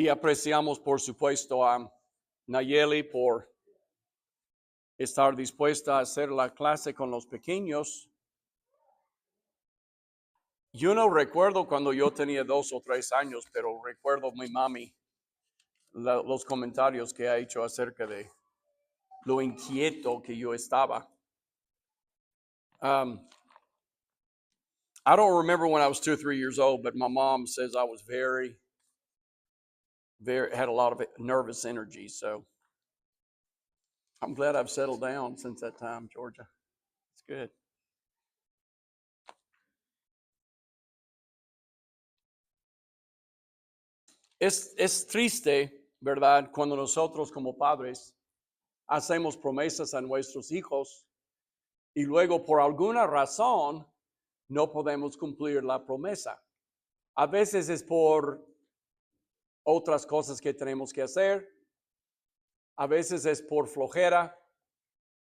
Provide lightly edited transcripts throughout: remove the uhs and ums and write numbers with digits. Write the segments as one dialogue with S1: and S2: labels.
S1: Y apreciamos, por supuesto, a Nayeli por estar dispuesta a hacer la clase con los pequeños. Yo no recuerdo cuando yo tenía 2 o 3 años, pero recuerdo mi mami, los comentarios que ha hecho acerca de lo inquieto que yo estaba. I don't remember when I was 2 or 3 years old, but my mom says I was very had a lot of nervous energy. So I'm glad I've settled down since that time, Georgia. It's good. Es triste, ¿verdad? Cuando nosotros como padres hacemos promesas a nuestros hijos y luego por alguna razón no podemos cumplir la promesa. A veces es por otras cosas que tenemos que hacer, a veces es por flojera,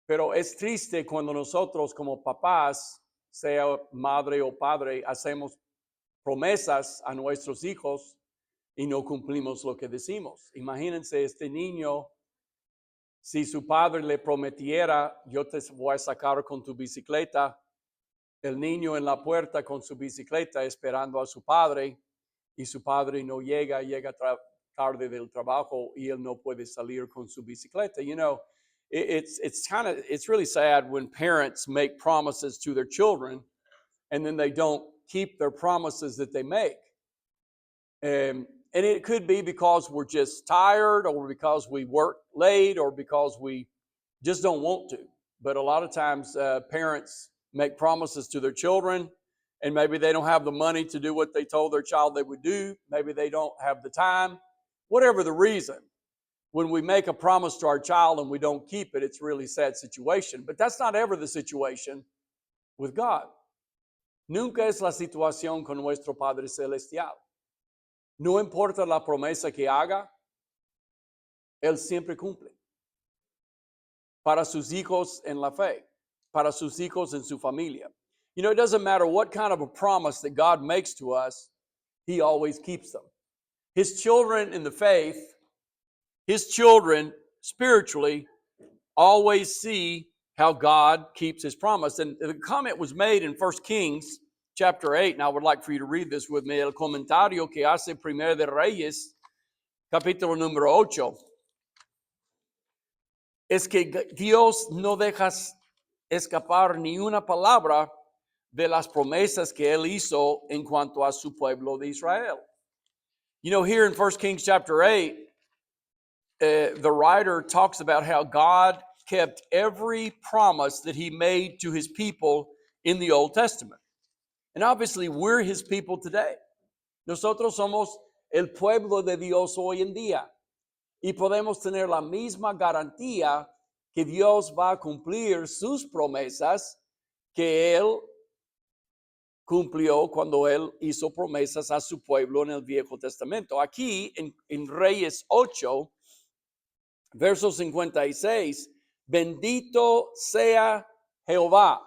S1: pero es triste cuando nosotros como papás, sea madre o padre, hacemos promesas a nuestros hijos y no cumplimos lo que decimos. Imagínense este niño, si su padre le prometiera, yo te voy a sacar con tu bicicleta, el niño en la puerta con su bicicleta esperando a su padre y su padre no llega tarde del trabajo y él no puede salir con su bicicleta. You know, it's really sad when parents make promises to their children and then they don't keep their promises that they make. And it could be because we're just tired or because we work late or because we just don't want to. But a lot of times parents make promises to their children and maybe they don't have the money to do what they told their child they would do. Maybe they don't have the time. Whatever the reason, when we make a promise to our child and we don't keep it, it's a really sad situation. But that's not ever the situation with God. Nunca es la situación con nuestro Padre Celestial. No importa la promesa que haga, Él siempre cumple. Para sus hijos en la fe, para sus hijos en su familia. You know, it doesn't matter what kind of a promise that God makes to us, He always keeps them. His children in the faith, His children spiritually, always see how God keeps His promise. And the comment was made in 1 Kings chapter 8, and I would like for you to read this with me. El comentario que hace Primera de Reyes, capítulo número 8, es que Dios no deja escapar ni una palabra de las promesas que Él hizo en cuanto a su pueblo de Israel. You know, here in 1 Kings chapter 8, the writer talks about how God kept every promise that He made to His people in the Old Testament. And obviously, we're His people today. Nosotros somos el pueblo de Dios hoy en día. Y podemos tener la misma garantía que Dios va a cumplir sus promesas que Él cumplió cuando Él hizo promesas a su pueblo en el Viejo Testamento. Aquí en Reyes 8, verso 56, bendito sea Jehová,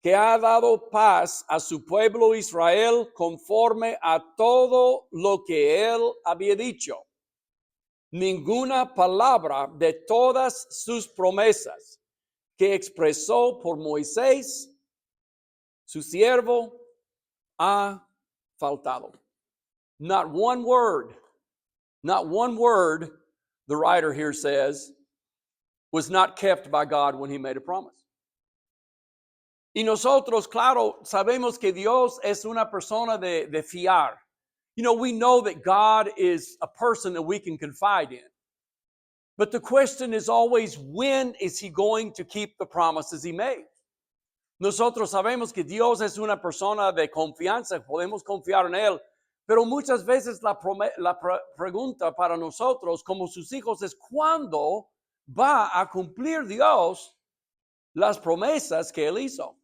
S1: que ha dado paz a su pueblo Israel conforme a todo lo que Él había dicho. Ninguna palabra de todas sus promesas que expresó por Moisés, su siervo, ha faltado. Not one word, the writer here says, was not kept by God when He made a promise. Y nosotros, claro, sabemos que Dios es una persona de fiar. You know, we know that God is a person that we can confide in. But the question is always, when is He going to keep the promises He made? Nosotros sabemos que Dios es una persona de confianza, podemos confiar en Él, pero muchas veces la pregunta para nosotros como sus hijos es, ¿cuándo va a cumplir Dios las promesas que Él hizo?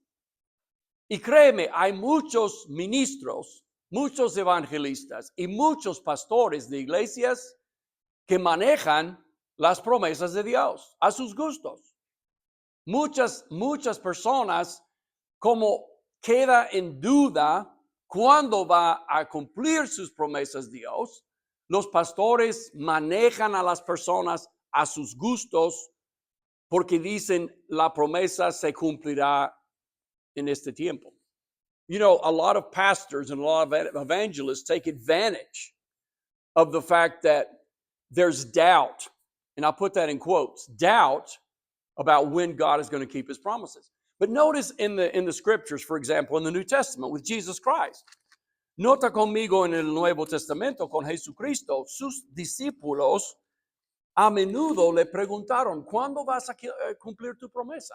S1: Y créeme, hay muchos ministros, muchos evangelistas y muchos pastores de iglesias que manejan las promesas de Dios a sus gustos. Muchas personas, como queda en duda cuándo va a cumplir sus promesas Dios, Los pastores manejan a las personas a sus gustos porque dicen la promesa se cumplirá en este tiempo. You know, a lot of pastors and a lot of evangelists take advantage of the fact that there's doubt, and I'll put that in quotes, doubt about when God is going to keep his promises. But notice in the scriptures, for example, in the New Testament with Jesus Christ. Nota conmigo en el Nuevo Testamento con Jesucristo, sus discípulos a menudo le preguntaron, ¿cuándo vas a cumplir tu promesa?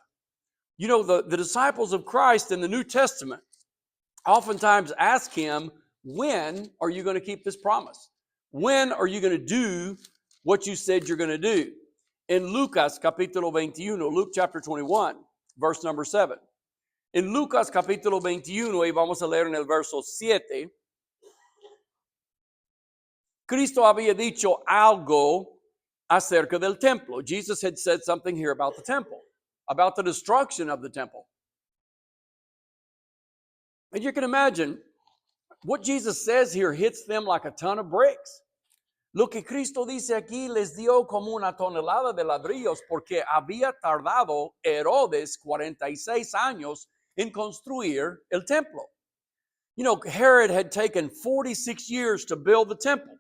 S1: You know, the disciples of Christ in the New Testament oftentimes ask him, when are you going to keep this promise? When are you going to do what you said you're going to do? In Lucas capítulo 21, Luke chapter 21, verse number 7. En Lucas capítulo 21, y vamos a leer en el verso 7, Cristo había dicho algo acerca del templo. Jesus had said something here about the temple, about the destruction of the temple. And you can imagine what Jesus says here hits them like a ton of bricks. Lo que Cristo dice aquí les dio como una tonelada de ladrillos porque había tardado Herodes 46 años en construir el templo. You know, Herod had taken 46 years to build the temple.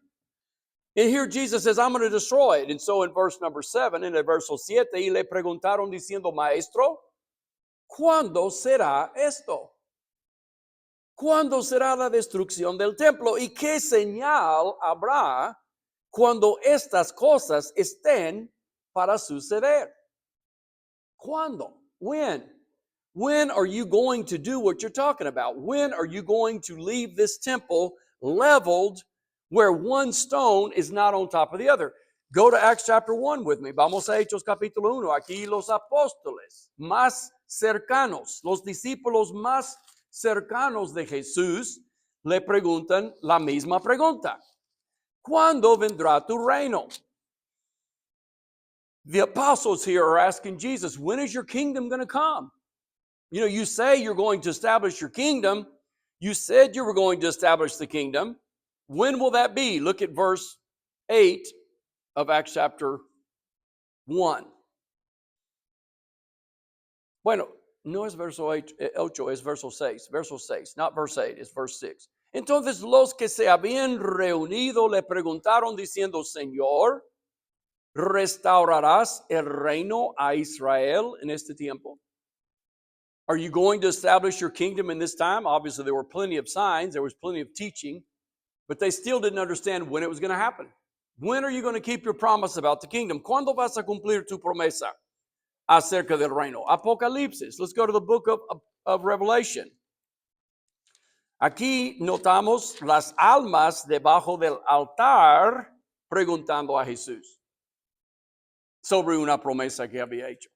S1: And here Jesus says, I'm going to destroy it. And so in verse number 7, en el verso 7, y le preguntaron diciendo, Maestro, ¿cuándo será esto? ¿Cuándo será la destrucción del templo? ¿Y qué señal habrá cuando estas cosas estén para suceder? ¿Cuándo? When? When are you going to do what you're talking about? When are you going to leave this temple leveled where one stone is not on top of the other? Go to Acts chapter 1 with me. Vamos a Hechos capítulo 1. Aquí los apóstoles más cercanos, los discípulos más cercanos de Jesús le preguntan la misma pregunta. ¿Cuándo vendrá tu reino? The apostles here are asking Jesus, when is your kingdom going to come? You know, you say you're going to establish your kingdom. You said you were going to establish the kingdom. When will that be? Look at verse 8 of Acts chapter 1. Bueno, no es verso 8, es verso 6. Verso 6, not verse 8, it's verse 6. Entonces los que se habían reunido le preguntaron diciendo, Señor, ¿restaurarás el reino a Israel en este tiempo? Are you going to establish your kingdom in this time? Obviously, there were plenty of signs. There was plenty of teaching. But they still didn't understand when it was going to happen. When are you going to keep your promise about the kingdom? ¿Cuándo vas a cumplir tu promesa acerca del reino? Apocalipsis. Let's go to the book of Revelation. Aquí notamos las almas debajo del altar preguntando a Jesús sobre una promesa que había hecho.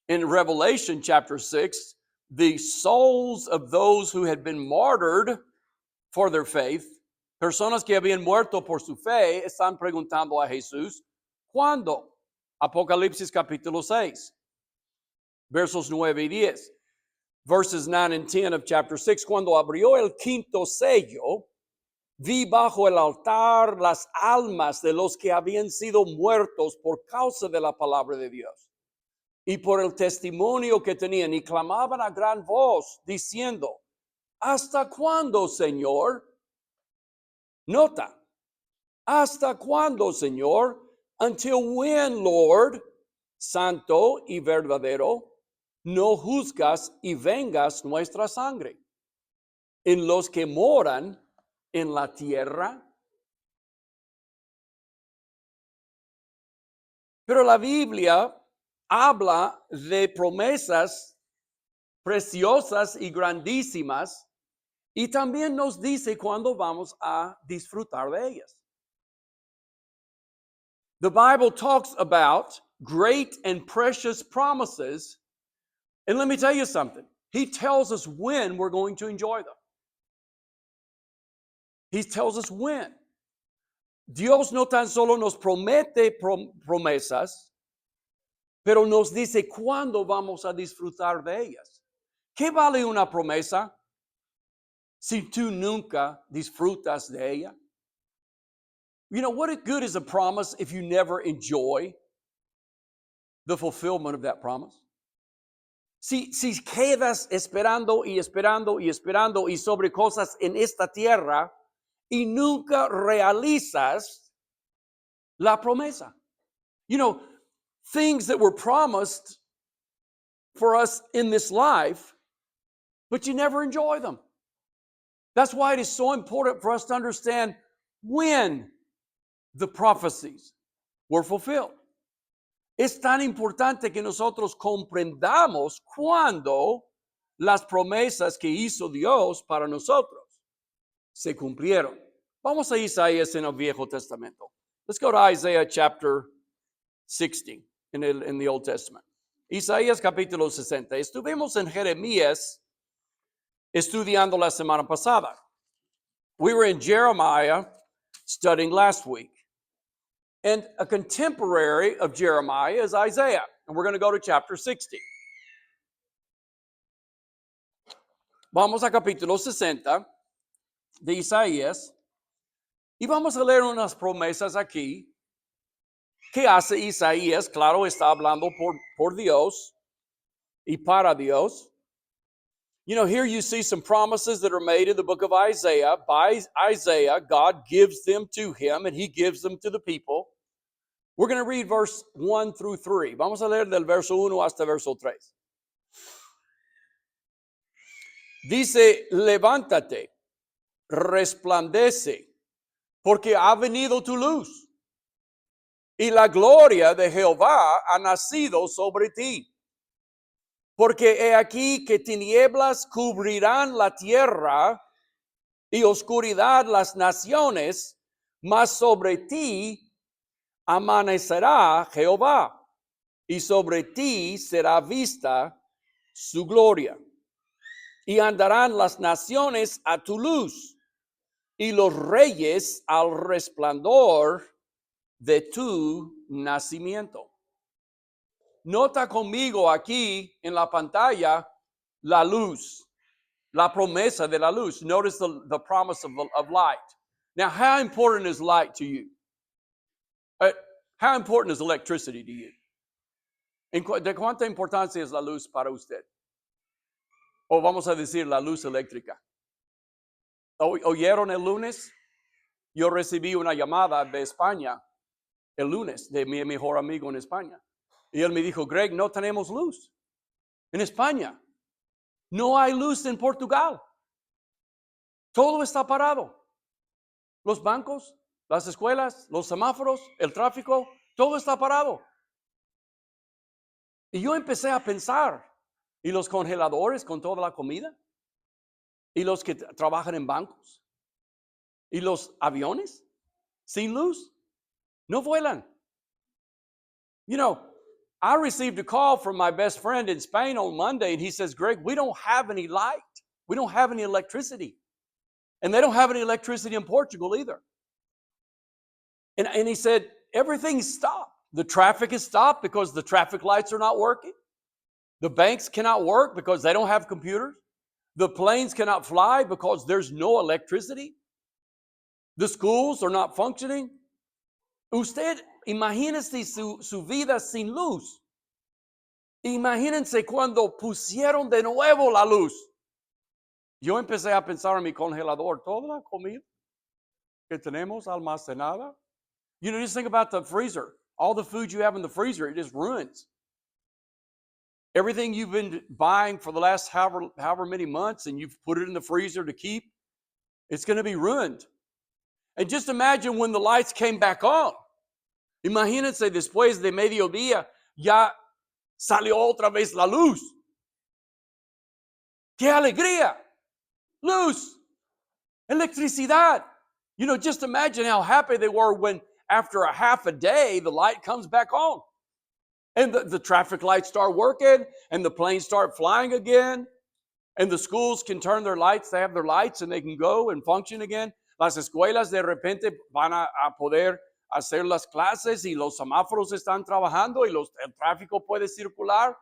S1: In Revelation chapter 6, the souls of those who had been martyred for their faith, personas que habían muerto por su fe, están preguntando a Jesús, ¿cuándo? Apocalipsis capítulo 6, versos 9 y 10. Verses 9 and 10 of chapter 6, cuando abrió el quinto sello, vi bajo el altar las almas de los que habían sido muertos por causa de la palabra de Dios y por el testimonio que tenían, y clamaban a gran voz, diciendo, ¿hasta cuándo, Señor? Nota, ¿hasta cuándo, Señor? Until when, Lord, santo y verdadero, no juzgas y vengas nuestra sangre en los que moran en la tierra? Pero la Biblia habla de promesas preciosas y grandísimas y también nos dice cuándo vamos a disfrutar de ellas. The Bible talks about great and precious promises, and let me tell you something. He tells us when we're going to enjoy them. He tells us when. Dios no tan solo nos promete promesas, pero nos dice cuándo vamos a disfrutar de ellas. ¿Qué vale una promesa si tú nunca disfrutas de ella? You know, what good is a promise if you never enjoy the fulfillment of that promise? Si quedas esperando y esperando y esperando y sobre cosas en esta tierra y nunca realizas la promesa. You know, things that were promised for us in this life, but you never enjoy them. That's why it is so important for us to understand when the prophecies were fulfilled. Es tan importante que nosotros comprendamos cuándo las promesas que hizo Dios para nosotros se cumplieron. Vamos a Isaías en el Viejo Testamento. Let's go to Isaiah chapter 60 in the Old Testament. Isaías capítulo 60. Estuvimos en Jeremías estudiando la semana pasada. We were in Jeremiah studying last week. And a contemporary of Jeremiah is Isaiah. And we're going to go to chapter 60. Vamos a capítulo 60 de Isaías. Y vamos a leer unas promesas aquí que hace Isaías. Claro, está hablando por Dios y para Dios. You know, here you see some promises that are made in the book of Isaiah. By Isaiah, God gives them to him and he gives them to the people. We're going to read verse 1 through 3. Vamos a leer del verso 1 hasta verso 3. Dice, levántate, resplandece, porque ha venido tu luz, y la gloria de Jehová ha nacido sobre ti. Porque he aquí que tinieblas cubrirán la tierra, y oscuridad las naciones, mas sobre ti amanecerá Jehová, y sobre ti será vista su gloria. Y andarán las naciones a tu luz, y los reyes al resplandor de tu nacimiento. Nota conmigo aquí en la pantalla la luz, la promesa de la luz. Notice the promise of light. Now, how important is light to you? How important is electricity to you? ¿De cuánta importancia es la luz para usted? O vamos a decir la luz eléctrica. ¿Oyeron el lunes? Yo recibí una llamada de España el lunes de mi mejor amigo en España. Y él me dijo, Greg, no tenemos luz en España. No hay luz en Portugal. Todo está parado. Los bancos, las escuelas, los semáforos, el tráfico, todo está parado. Y yo empecé a pensar, ¿y los congeladores con toda la comida? ¿Y los que trabajan en bancos? ¿Y los aviones sin luz? No vuelan. You know, I received a call from my best friend in Spain on Monday, and he says, Greg, we don't have any light. We don't have any electricity. And they don't have any electricity in Portugal either. And he said, everything's stopped. The traffic is stopped because the traffic lights are not working. The banks cannot work because they don't have computers. The planes cannot fly because there's no electricity. The schools are not functioning. Usted, imagínese su vida sin luz. Imagínense cuando pusieron de nuevo la luz. Yo empecé a pensar en mi congelador, toda la comida que tenemos almacenada. You know, just think about the freezer. All the food you have in the freezer, it just ruins. Everything you've been buying for the last however many months and you've put it in the freezer to keep, it's going to be ruined. And just imagine when the lights came back on. Imagínense después de mediodía, ya salió otra vez la luz. ¡Qué alegría! Luz, electricidad. You know, just imagine how happy they were when after a half a day, the light comes back on. And the traffic lights start working, and the planes start flying again, and the schools can turn their lights, they have their lights, and they can go and function again. Las escuelas de repente van a poder hacer las clases, y los semáforos están trabajando, y el tráfico puede circular.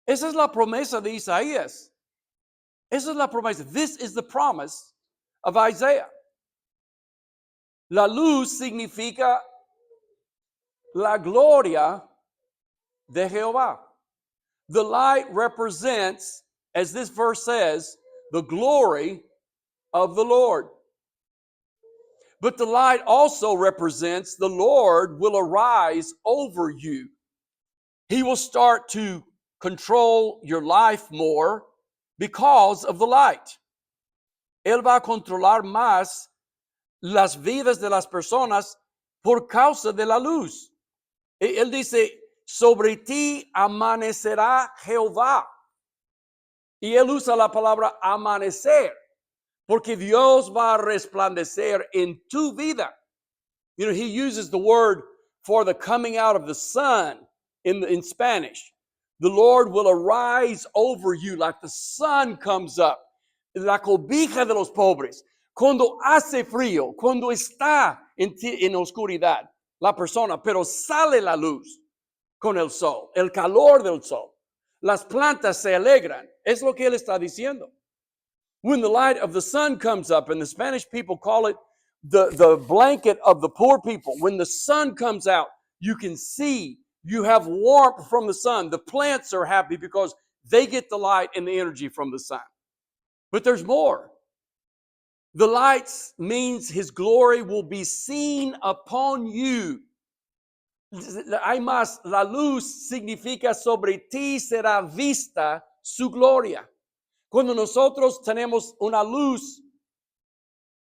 S1: Esa es la promesa de Isaías. Esa es la promesa. This is the promise of Isaiah. La luz significa la gloria de Jehová. The light represents, as this verse says, the glory of the Lord. But the light also represents the Lord will arise over you. He will start to control your life more because of the light. Él va a controlar más las vidas de las personas por causa de la luz. Él dice, sobre ti amanecerá Jehová. Y él usa la palabra amanecer, porque Dios va a resplandecer en tu vida. You know, he uses the word for the coming out of the sun in Spanish. The Lord will arise over you like the sun comes up. La cobija de los pobres. Cuando hace frío, cuando está en oscuridad la persona, pero sale la luz con el sol, el calor del sol. Las plantas se alegran. Es lo que él está diciendo. When the light of the sun comes up, and the Spanish people call it the blanket of the poor people. When the sun comes out, you can see, you have warmth from the sun. The plants are happy because they get the light and the energy from the sun. But there's more. The light means his glory will be seen upon you. Hay más, la luz significa sobre ti será vista su gloria. Cuando nosotros tenemos una luz,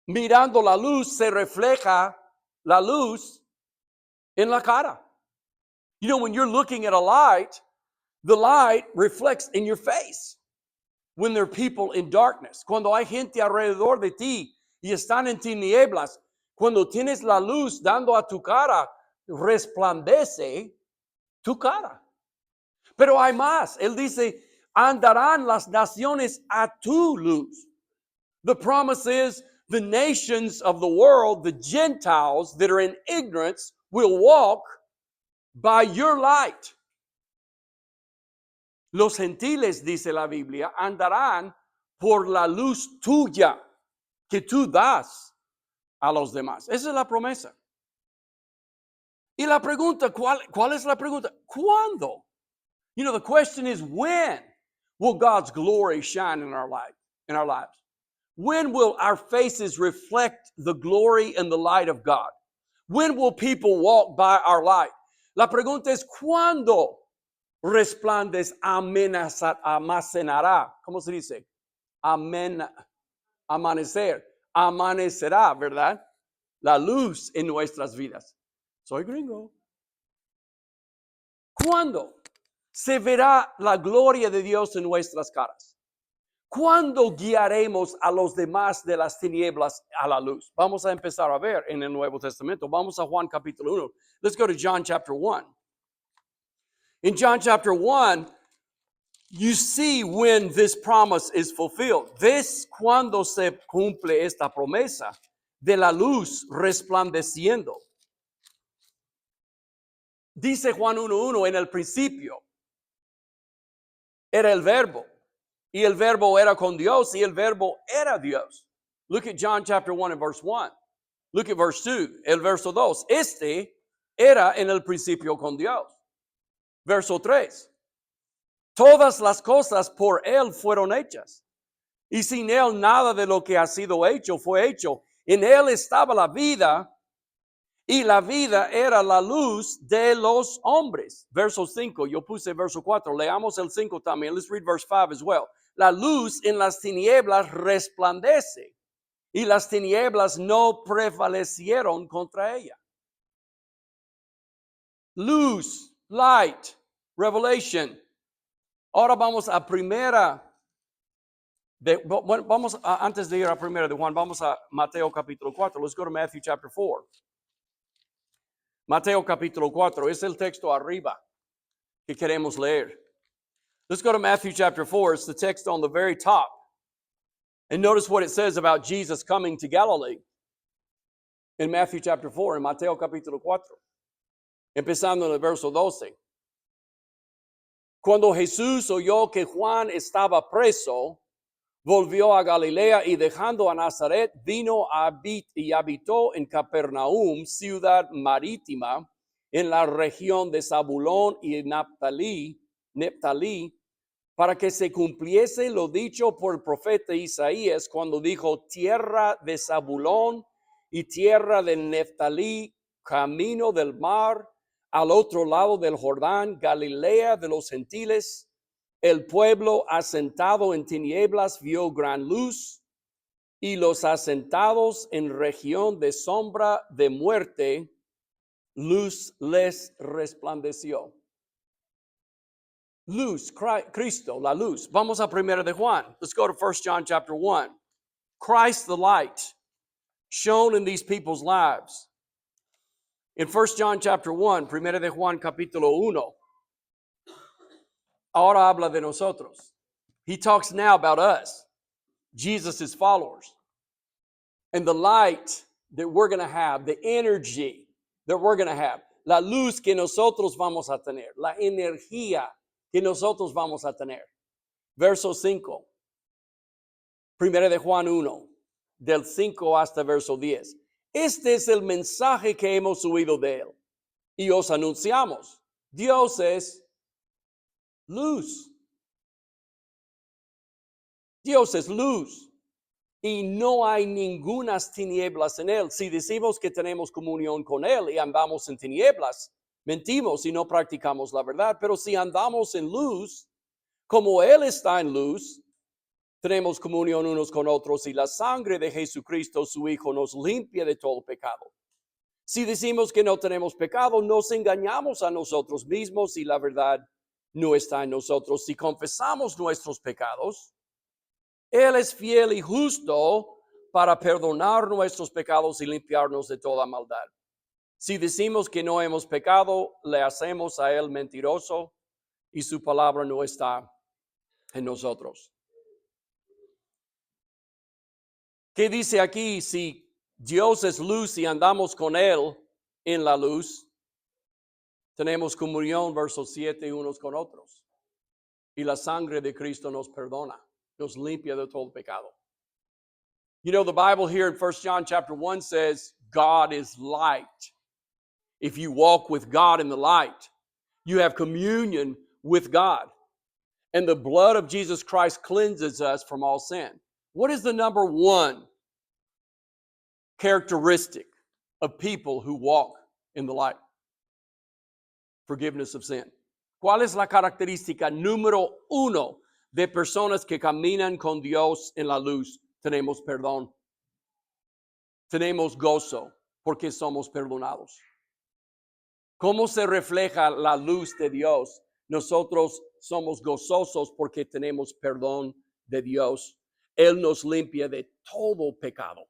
S1: mirando la luz, se refleja la luz en la cara. You know, when you're looking at a light, the light reflects in your face. When there are people in darkness, cuando hay gente alrededor de ti y están en tinieblas, cuando tienes la luz dando a tu cara, resplandece tu cara. Pero hay más. Él dice, andarán las naciones a tu luz. The promise is the nations of the world, the Gentiles that are in ignorance, will walk by your light. Los gentiles, dice la Biblia, andarán por la luz tuya que tú das a los demás. Esa es la promesa. Y la pregunta, ¿cuál es la pregunta? ¿Cuándo? You know, the question is, when will God's glory shine in our lives? When will our faces reflect the glory and the light of God? When will people walk by our light? La pregunta es, ¿cuándo amanecerá? ¿Cómo se dice? Amanecer. Amanecerá, ¿verdad? La luz en nuestras vidas. Soy gringo. ¿Cuándo se verá la gloria de Dios en nuestras caras? ¿Cuándo guiaremos a los demás de las tinieblas a la luz? Vamos a empezar a ver en el Nuevo Testamento. Vamos a Juan capítulo 1. Let's go to John chapter 1. In John chapter 1, you see when this promise is fulfilled. ¿Ves cuando se cumple esta promesa de la luz resplandeciendo? Dice Juan 1:1, en el principio era el verbo. Y el verbo era con Dios, y el verbo era Dios. Look at John chapter 1 and verse 1. Look at verse 2, el verso 2. Este era en el principio con Dios. Verso 3. Todas las cosas por él fueron hechas. Y sin él nada de lo que ha sido hecho fue hecho. En él estaba la vida, y la vida era la luz de los hombres. Verso 5, yo puse verso 4. Leamos el 5 también. Let's read verse 5 as well. La luz en las tinieblas resplandece, y las tinieblas no prevalecieron contra ella. Luz, light, revelation. Ahora vamos a primera. Antes de ir a primera de Juan, vamos a Mateo capítulo 4. Let's go to Matthew chapter 4. Mateo capítulo 4 es el texto arriba que queremos leer. Let's go to Matthew chapter 4. It's the text on the very top. And notice what it says about Jesus coming to Galilee. In Matthew chapter 4, en Mateo capítulo 4. Empezando en el verso 12. Cuando Jesús oyó que Juan estaba preso, volvió a Galilea y dejando a Nazaret, vino y habitó en Capernaum, ciudad marítima, en la región de Zabulón y Neptalí, para que se cumpliese lo dicho por el profeta Isaías cuando dijo: tierra de Zabulón y tierra de Neptalí, camino del mar, al otro lado del Jordán, Galilea de los gentiles. El pueblo asentado en tinieblas vio gran luz, y los asentados en región de sombra de muerte, luz les resplandeció. Luz, Cristo, la luz. Vamos a 1 de Juan. Let's go to 1 John chapter 1. Christ the light shone in these people's lives. In 1 John chapter 1, 1 de Juan capítulo 1, ahora habla de nosotros. He talks now about us, Jesus' followers, and the light that we're going to have, the energy that we're going to have, la luz que nosotros vamos a tener, la energía que nosotros vamos a tener. Verso 5, 1 de Juan 1, del 5 hasta verso 10. Este es el mensaje que hemos oído de él y os anunciamos. Dios es luz. Dios es luz y no hay ningunas tinieblas en él. Si decimos que tenemos comunión con él y andamos en tinieblas, mentimos y no practicamos la verdad. Pero si andamos en luz, como él está en luz, tenemos comunión unos con otros y la sangre de Jesucristo, su Hijo, nos limpia de todo pecado. Si decimos que no tenemos pecado, nos engañamos a nosotros mismos y la verdad no está en nosotros. Si confesamos nuestros pecados, Él es fiel y justo para perdonar nuestros pecados y limpiarnos de toda maldad. Si decimos que no hemos pecado, le hacemos a Él mentiroso y su palabra no está en nosotros. ¿Qué dice aquí? Si Dios es luz y andamos con Él en la luz, tenemos comunión, verso 7, unos con otros. Y la sangre de Cristo nos perdona, nos limpia de todo pecado. You know, the Bible here in 1 John chapter 1 says, God is light. If you walk with God in the light, you have communion with God. And the blood of Jesus Christ cleanses us from all sin. What is the number one characteristic of people who walk in the light? Forgiveness of sin. ¿Cuál es la característica número uno de personas que caminan con Dios en la luz? Tenemos perdón. Tenemos gozo porque somos perdonados. ¿Cómo se refleja la luz de Dios? Nosotros somos gozosos porque tenemos perdón de Dios. Él nos limpia de todo pecado.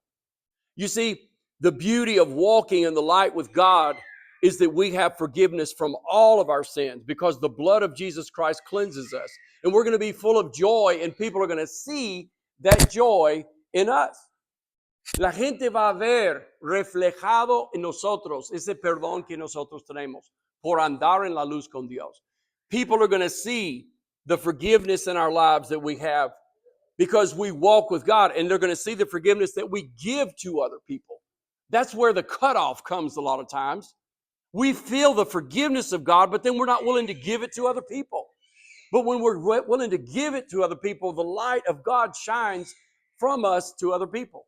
S1: You see, the beauty of walking in the light with God is that we have forgiveness from all of our sins because the blood of Jesus Christ cleanses us. And we're going to be full of joy and people are going to see that joy in us. La gente va a ver reflejado en nosotros ese perdón que nosotros tenemos por andar en la luz con Dios. People are going to see the forgiveness in our lives that we have because we walk with God, and they're going to see the forgiveness that we give to other people. That's where the cutoff comes a lot of times. We feel the forgiveness of God, but then we're not willing to give it to other people. But when we're willing to give it to other people, the light of God shines from us to other people.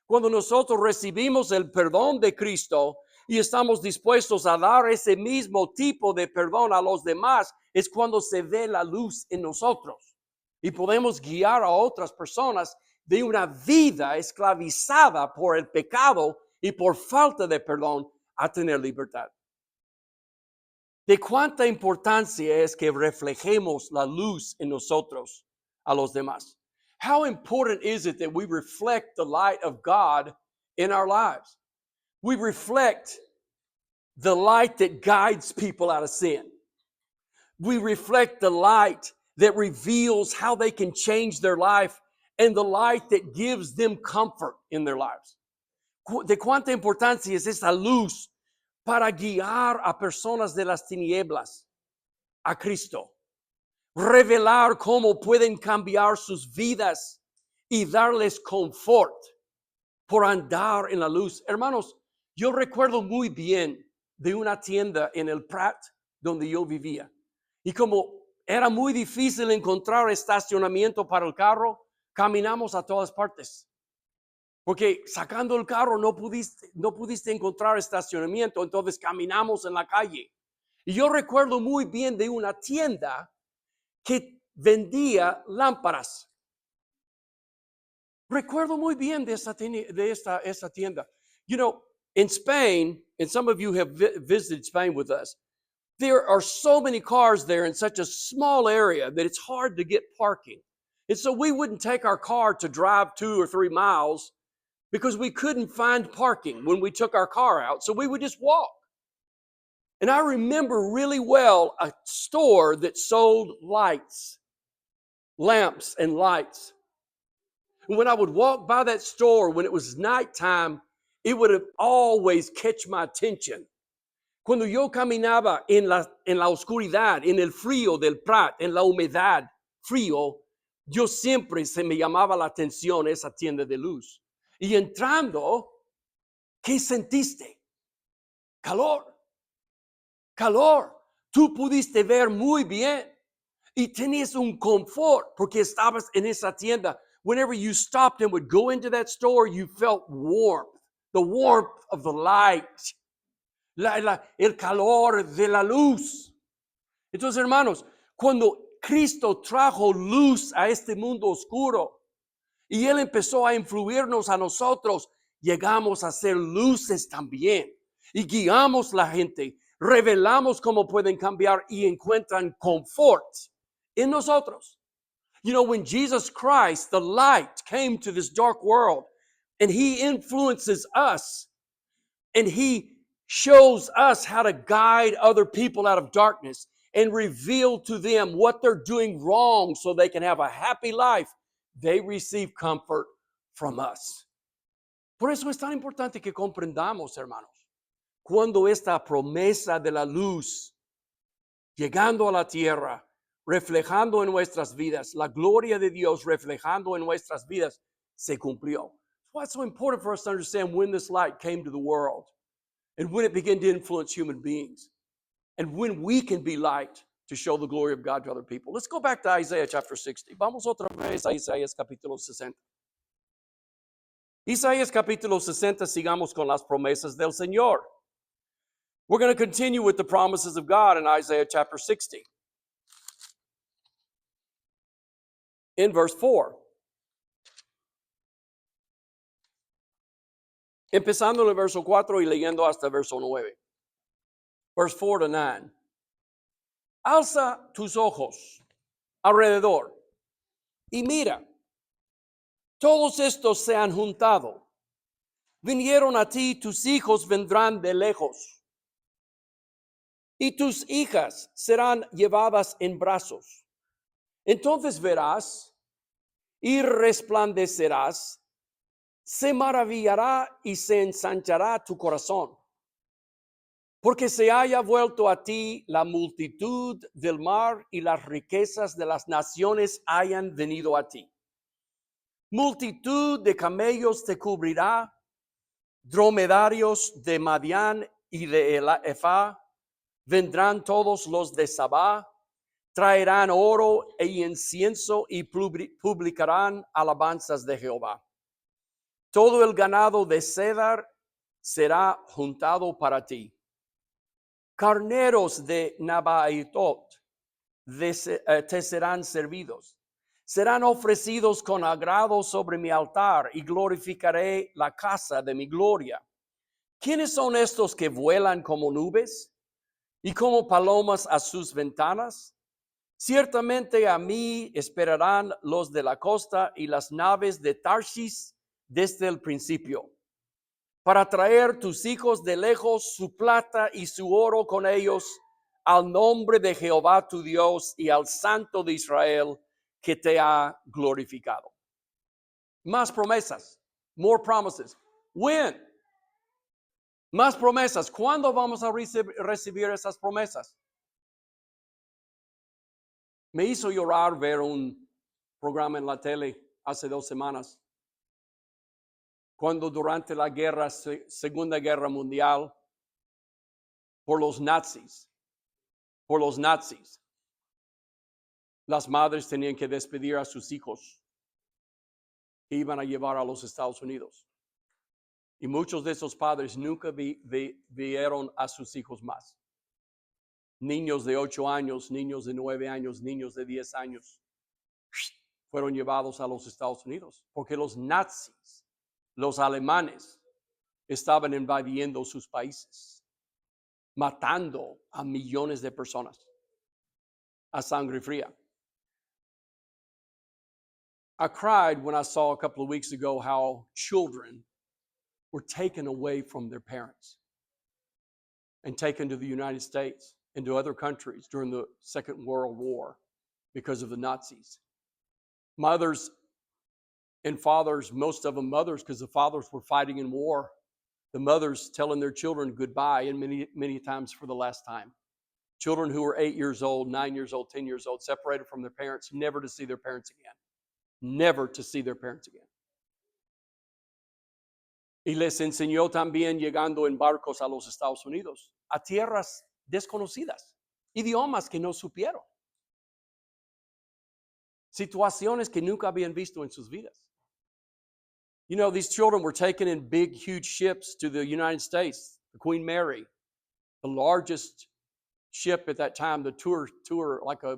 S1: Cuando nosotros recibimos el perdón de Cristo y estamos dispuestos a dar ese mismo tipo de perdón a los demás, es cuando se ve la luz en nosotros. Y podemos guiar a otras personas de una vida esclavizada por el pecado y por falta de perdón a tener libertad. De cuánta importancia es que reflejemos la luz en nosotros a los demás. How important is it that we reflect the light of God in our lives? We reflect the light that guides people out of sin. We reflect the light that reveals how they can change their life and the light that gives them comfort in their lives. De cuánta importancia es esa luz para guiar a personas de las tinieblas a Cristo. Revelar cómo pueden cambiar sus vidas y darles confort por andar en la luz. Hermanos, yo recuerdo muy bien de una tienda en el Prat donde yo vivía. Y como era muy difícil encontrar estacionamiento para el carro, caminamos a todas partes. Porque sacando el carro no pudiste encontrar estacionamiento, entonces caminamos en la calle. Y yo recuerdo muy bien de una tienda que vendía lámparas. Recuerdo muy bien de esta tienda. You know, in Spain, and some of you have visited Spain with us, there are so many cars there in such a small area that it's hard to get parking. And so we wouldn't take our car to drive 2 or 3 miles because we couldn't find parking when we took our car out. So we would just walk. And I remember really well a store that sold lights, lamps and lights. And when I would walk by that store when it was nighttime, it would have always catch my attention. Cuando yo caminaba en la oscuridad, en el frío del Prat, en la humedad, frío, yo siempre se me llamaba la atención esa tienda de luz. Y entrando, ¿qué sentiste? Calor. Calor. Tú pudiste ver muy bien y tenías un confort porque estabas en esa tienda. Whenever you stopped and would go into that store, you felt warmth, the warmth of the light, el calor de la luz. Entonces, hermanos, cuando Cristo trajo luz a este mundo oscuro y Él empezó a influirnos a nosotros, llegamos a ser luces también y guiamos la gente, revelamos cómo pueden cambiar y encuentran confort en nosotros. You know, when Jesus Christ, the light, came to this dark world and He influences us and He shows us how to guide other people out of darkness and reveal to them what they're doing wrong so they can have a happy life, they receive comfort from us. Por eso es tan importante que comprendamos, hermanos, cuando esta promesa de la luz, llegando a la tierra, reflejando en nuestras vidas, la gloria de Dios reflejando en nuestras vidas, se cumplió. That's why it's so important for us to understand when this light came to the world and when it began to influence human beings and when we can be light to show the glory of God to other people. Let's go back to Isaiah chapter 60. Vamos otra vez a Isaías capítulo 60. Isaías capítulo 60, sigamos con las promesas del Señor. We're going to continue with the promises of God in Isaiah chapter 60. In verse 4. Empezando en el verso 4 y leyendo hasta el verso 9. Verse 4 to 9. Alza tus ojos alrededor y mira, todos estos se han juntado. Vinieron a ti, tus hijos vendrán de lejos. Y tus hijas serán llevadas en brazos. Entonces verás y resplandecerás, se maravillará y se ensanchará tu corazón, porque se haya vuelto a ti la multitud del mar y las riquezas de las naciones hayan venido a ti. Multitud de camellos te cubrirá, dromedarios de Madián y de Efá, vendrán todos los de Sabá, traerán oro e incienso y publicarán alabanzas de Jehová. Todo el ganado de Cedar será juntado para ti. Carneros de Nabaitot te serán servidos. Serán ofrecidos con agrado sobre mi altar y glorificaré la casa de mi gloria. ¿Quiénes son estos que vuelan como nubes y como palomas a sus ventanas? Ciertamente a mí esperarán los de la costa y las naves de Tarshish desde el principio, para traer tus hijos de lejos su plata y su oro con ellos, al nombre de Jehová tu Dios y al Santo de Israel que te ha glorificado. Más promesas, more promises. When? Más promesas. ¿Cuándo vamos a recibir esas promesas? Me hizo llorar ver un programa en la tele hace 2 semanas, cuando durante la Segunda Guerra Mundial, por los nazis, las madres tenían que despedir a sus hijos que iban a llevar a los Estados Unidos. Y muchos de esos padres nunca vieron a sus hijos más. Niños de 8 años, niños de 9 años, niños de 10 años fueron llevados a los Estados Unidos porque los nazis, los alemanes, estaban invadiendo sus países, matando a millones de personas a sangre fría. I cried when I saw a couple of weeks ago how children were taken away from their parents and taken to the United States and to other countries during the Second World War because of the Nazis. Mothers and fathers, most of them mothers, because the fathers were fighting in war, the mothers telling their children goodbye, and many times for the last time. Children who were 8 years old, 9 years old, 10 years old, separated from their parents, never to see their parents again. Never to see their parents again. Y les enseñó también llegando en barcos a los Estados Unidos, a tierras desconocidas, idiomas que no supieron, situaciones que nunca habían visto en sus vidas. You know, these children were taken in big, huge ships to the United States, the Queen Mary, the largest ship at that time, the tour like a,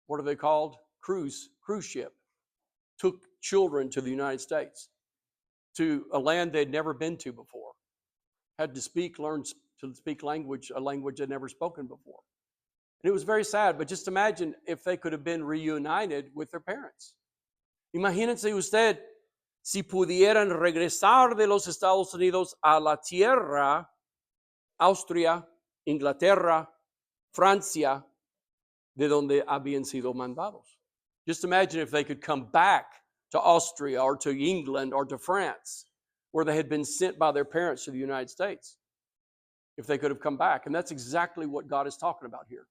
S1: what are they called? Cruise ship, took children to the United States, to a land they'd never been to before, had to learn to speak a language they'd never spoken before. And it was very sad, but just imagine if they could have been reunited with their parents. Imagínense usted si pudieran regresar de los Estados Unidos a la tierra, Austria, Inglaterra, Francia, de donde habían sido mandados. Just imagine if they could come back to Austria or to England or to France, where they had been sent by their parents to the United States. If they could have come back. And that's exactly what God is talking about here.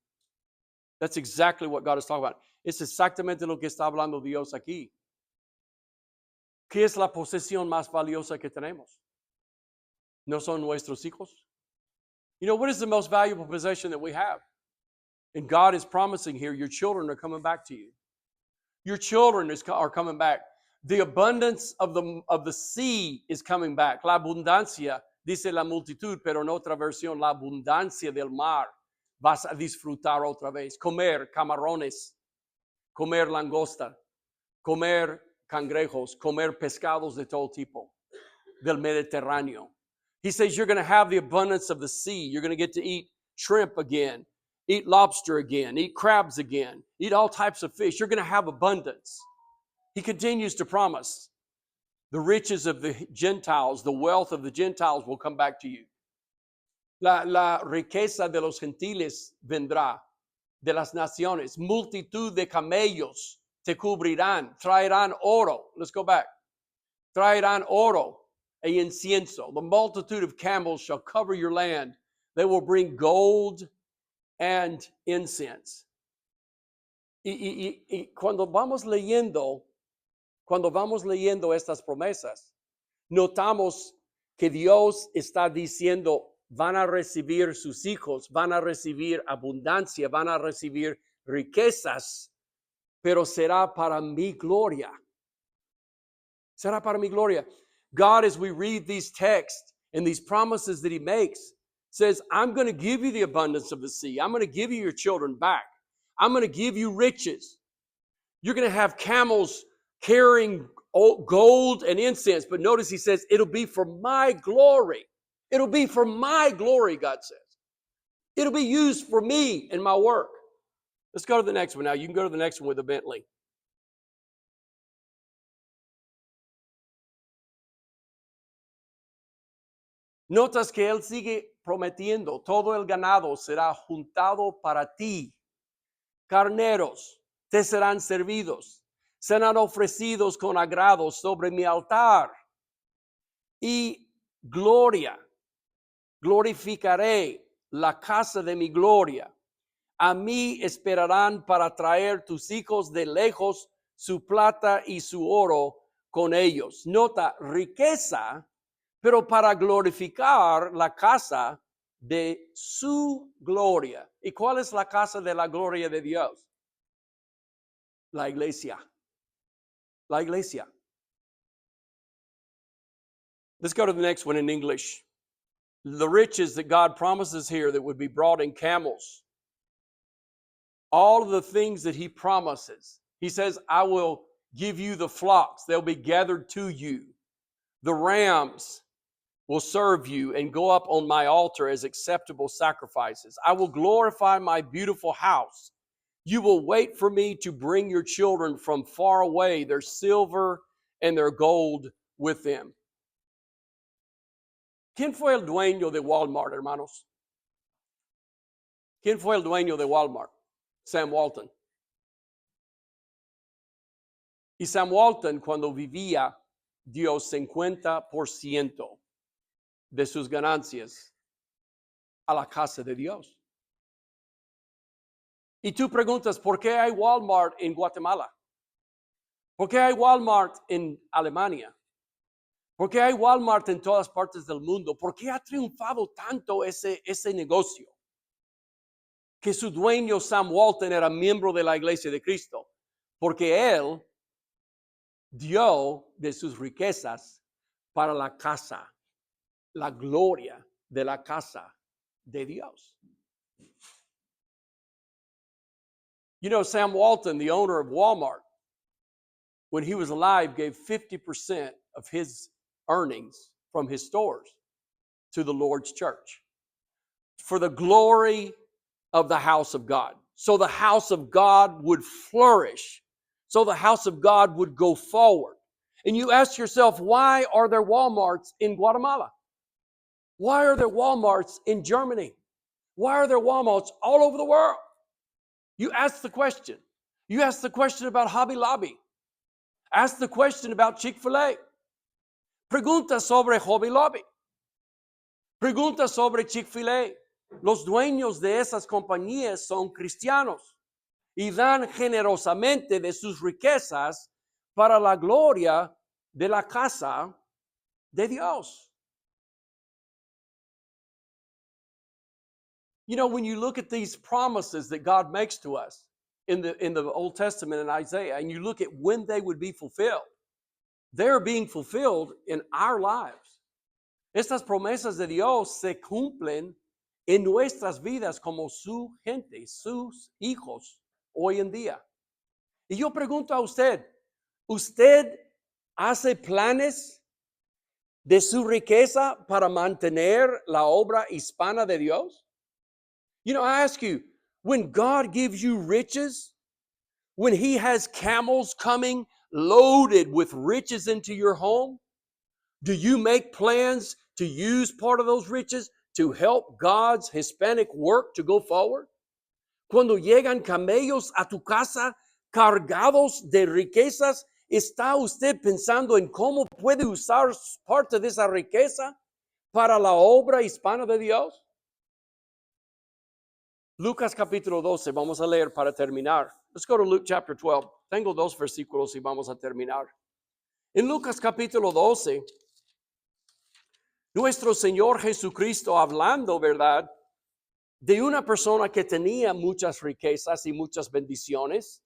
S1: That's exactly what God is talking about. Es exactamente lo que está hablando Dios aquí. ¿Qué es la posesión más valiosa que tenemos? ¿No son nuestros hijos? You know, what is the most valuable possession that we have? And God is promising here, your children are coming back to you. Your children are coming back. The abundance of the sea is coming back. La abundancia, dice la multitud, pero en otra versión, la abundancia del mar. Vas a disfrutar otra vez. Comer camarones, comer langosta, comer cangrejos, comer pescados de todo tipo, del Mediterráneo. He says you're going to have the abundance of the sea. You're going to get to eat shrimp again, eat lobster again, eat crabs again, eat all types of fish. You're going to have abundance. He continues to promise the riches of the Gentiles, the wealth of the Gentiles will come back to you. La riqueza de los gentiles vendrá, de las naciones. Multitud de camellos te cubrirán, traerán oro. Let's go back. Traerán oro e incienso. The multitude of camels shall cover your land. They will bring gold and incense. Y cuando vamos leyendo estas promesas, notamos que Dios está diciendo, van a recibir sus hijos, van a recibir abundancia, van a recibir riquezas, pero será para mi gloria. Será para mi gloria. God, as we read these texts and these promises that he makes, says, I'm going to give you the abundance of the sea. I'm going to give you your children back. I'm going to give you riches. You're going to have camels carrying gold and incense. But notice he says, it'll be for my glory. It'll be for my glory, God says. It'll be used for me in my work. Let's go to the next one now. You can go to the next one with the Bentley. Notas que él sigue prometiendo, todo el ganado será juntado para ti. Carneros te serán servidos, serán ofrecidos con agrado sobre mi altar. Y glorificaré la casa de mi gloria. A mí esperarán para traer tus hijos de lejos, su plata y su oro con ellos. Nota, riqueza, pero para glorificar la casa de su gloria. ¿Y cuál es la casa de la gloria de Dios? La iglesia. La iglesia. Let's go to the next one in English. The riches that God promises here that would be brought in camels. All of the things that he promises. He says, I will give you the flocks. They'll be gathered to you. The rams will serve you and go up on my altar as acceptable sacrifices. I will glorify my beautiful house. You will wait for me to bring your children from far away, their silver and their gold with them. ¿Quién fue el dueño de Walmart, hermanos? ¿Quién fue el dueño de Walmart? Sam Walton. Y Sam Walton, cuando vivía, dio 50% de sus ganancias a la casa de Dios. Y tú preguntas, ¿por qué hay Walmart en Guatemala? ¿Por qué hay Walmart en Alemania? ¿Por qué hay Walmart en todas partes del mundo? ¿Por qué ha triunfado tanto ese negocio? Que su dueño Sam Walton era miembro de la Iglesia de Cristo. Porque él dio de sus riquezas para la casa, la gloria de la casa de Dios. You know, Sam Walton, the owner of Walmart, when he was alive, gave 50% of his earnings from his stores to the Lord's church for the glory of the house of God. So the house of God would flourish. So the house of God would go forward. And you ask yourself, why are there Walmarts in Guatemala? Why are there Walmarts in Germany? Why are there Walmarts all over the world? You ask the question. You ask the question about Hobby Lobby. Ask the question about Chick-fil-A. Pregunta sobre Hobby Lobby. Pregunta sobre Chick-fil-A. Los dueños de esas compañías son cristianos y dan generosamente de sus riquezas para la gloria de la casa de Dios. You know, when you look at these promises that God makes to us in the Old Testament and Isaiah, and you look at when they would be fulfilled, they're being fulfilled in our lives. Estas promesas de Dios se cumplen en nuestras vidas como su gente, sus hijos hoy en día. Y yo pregunto a usted, ¿usted hace planes de su riqueza para mantener la obra hispana de Dios? You know, I ask you, when God gives you riches, when he has camels coming loaded with riches into your home, do you make plans to use part of those riches to help God's Hispanic work to go forward? Cuando llegan camellos a tu casa cargados de riquezas, ¿está usted pensando en cómo puede usar parte de esa riqueza para la obra hispana de Dios? Lucas capítulo 12, vamos a leer para terminar. Let's go to Luke chapter 12. Tengo dos versículos y vamos a terminar. En Lucas capítulo 12, nuestro Señor Jesucristo hablando, ¿verdad?, de una persona que tenía muchas riquezas y muchas bendiciones,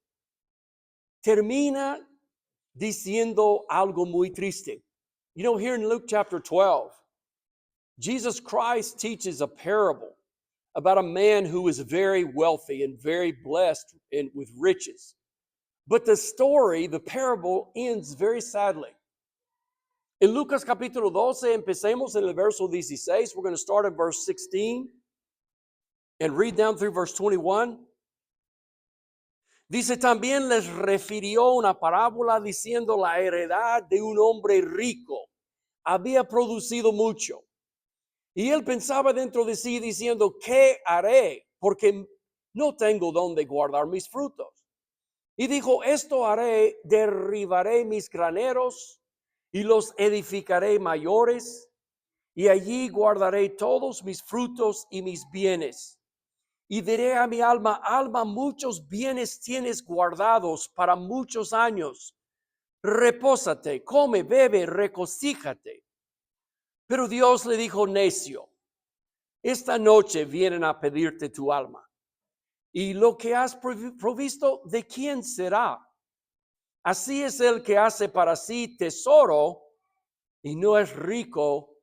S1: termina diciendo algo muy triste. You know, here in Luke chapter 12, Jesus Christ teaches a parable about a man who is very wealthy and very blessed with riches. But the story, the parable, ends very sadly. En Lucas capítulo 12, empecemos en el verso 16. We're going to start at verse 16 and read down through verse 21. Dice, también les refirió una parábola diciendo, la heredad de un hombre rico había producido mucho. Y él pensaba dentro de sí diciendo, ¿qué haré? Porque no tengo donde guardar mis frutos. Y dijo, esto haré, derribaré mis graneros y los edificaré mayores, y allí guardaré todos mis frutos y mis bienes. y diré a mi alma, alma, muchos bienes tienes guardados para muchos años. Repósate, come, bebe, regocíjate. Pero Dios le dijo, necio, esta noche vienen a pedirte tu alma. Y lo que has provisto, ¿de quién será? Así es el que hace para sí tesoro y no es rico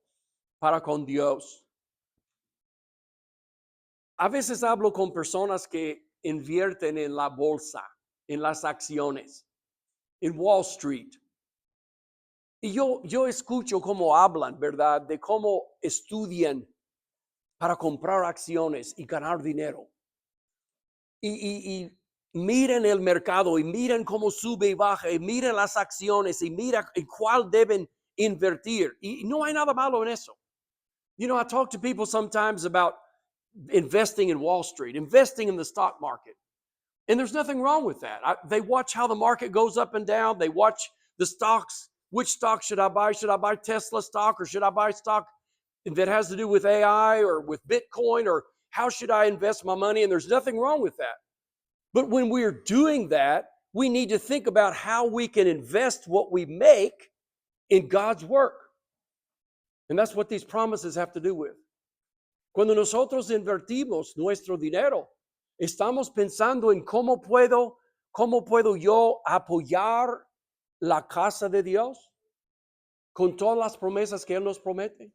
S1: para con Dios. A veces hablo con personas que invierten en la bolsa, en las acciones, en Wall Street. Y yo escucho cómo hablan, ¿verdad? De cómo estudian para comprar acciones y ganar dinero. Y miren el mercado y miren cómo sube y baja y miren las acciones y miren en cuál deben invertir. Y no hay nada malo en eso. You know, I talk to people sometimes about investing in Wall Street, investing in the stock market. And there's nothing wrong with that. They watch how the market goes up and down. They watch the stocks. Which stock should I buy? Should I buy Tesla stock or should I buy stock that has to do with AI or with Bitcoin, or how should I invest my money? And there's nothing wrong with that. But when we're doing that, we need to think about how we can invest what we make in God's work. And that's what these promises have to do with. Cuando nosotros invertimos nuestro dinero, estamos pensando en cómo puedo yo apoyar la casa de Dios con todas las promesas que Él nos promete.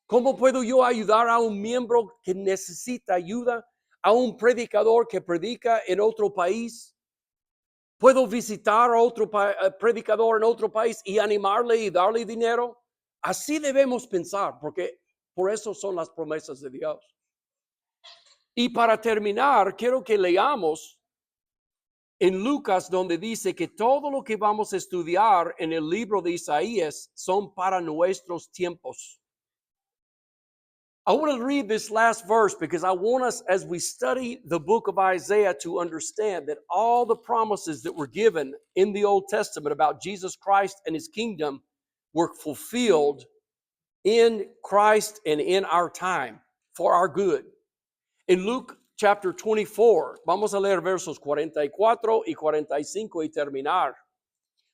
S1: ¿Cómo puedo yo ayudar a un miembro que necesita ayuda? ¿A un predicador que predica en otro país? ¿Puedo visitar a otro predicador en otro país y animarle y darle dinero? Así debemos pensar, porque por eso son las promesas de Dios. Y para terminar, quiero que leamos en Lucas, donde dice que todo lo que vamos a estudiar en el libro de Isaías son para nuestros tiempos. I want to read this last verse because I want us, as we study the book of Isaiah, to understand that all the promises that were given in the Old Testament about Jesus Christ and his kingdom were fulfilled in Christ and in our time for our good. In Luke chapter 24, vamos a leer versos 44 y 45 y terminar,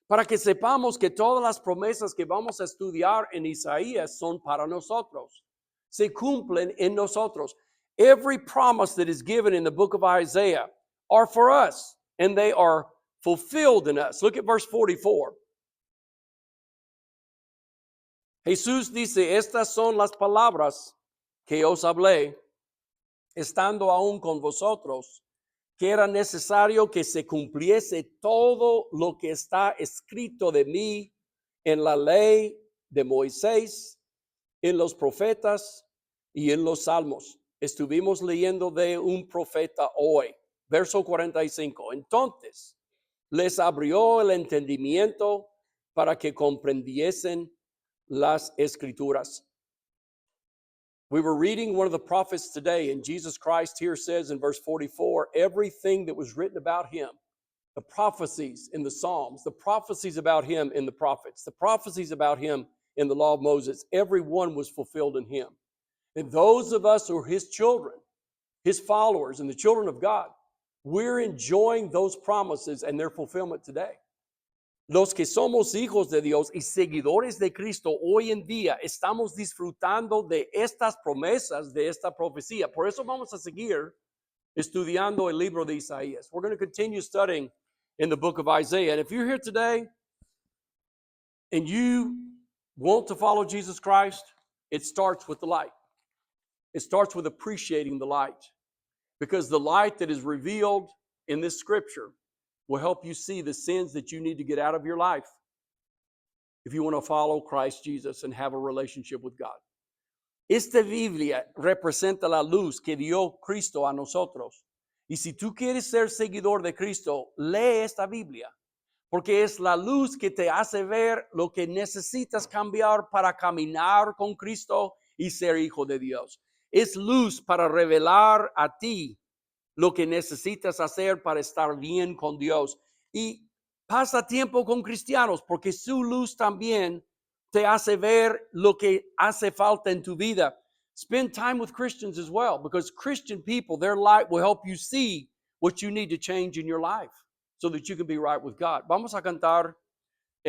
S1: para que sepamos que todas las promesas que vamos a estudiar en Isaías son para nosotros. Se cumplen en nosotros. Every promise that is given in the book of Isaiah are for us, and they are fulfilled in us. Look at verse 44. Jesús dice, estas son las palabras que os hablé, estando aún con vosotros, que era necesario que se cumpliese todo lo que está escrito de mí en la ley de Moisés, en los profetas y en los salmos. Estuvimos leyendo de un profeta hoy, verso 45. Entonces les abrió el entendimiento para que comprendiesen las escrituras. We were reading one of the prophets today, and Jesus Christ here says in verse 44, everything that was written about him, the prophecies in the Psalms, the prophecies about him in the prophets, the prophecies about him in the law of Moses, every one was fulfilled in him. And those of us who are his children, his followers, and the children of God, we're enjoying those promises and their fulfillment today. Los que somos hijos de Dios y seguidores de Cristo hoy en día estamos disfrutando de estas promesas, de esta profecía. Por eso vamos a seguir estudiando el libro de Isaías. We're going to continue studying in the book of Isaiah. And if you're here today and you want to follow Jesus Christ, it starts with the light. It starts with appreciating the light, because the light that is revealed in this scripture will help you see the sins that you need to get out of your life if you want to follow Christ Jesus and have a relationship with God. Esta Biblia representa la luz que dio Cristo a nosotros. Y si tú quieres ser seguidor de Cristo, lee esta Biblia, porque es la luz que te hace ver lo que necesitas cambiar para caminar con Cristo y ser hijo de Dios. Es luz para revelar a ti lo que necesitas hacer para estar bien con Dios. Y pasa tiempo con cristianos, porque su luz también te hace ver lo que hace falta en tu vida. Spend time with Christians as well, because Christian people, their light will help you see what you need to change in your life so that you can be right with God. Vamos a cantar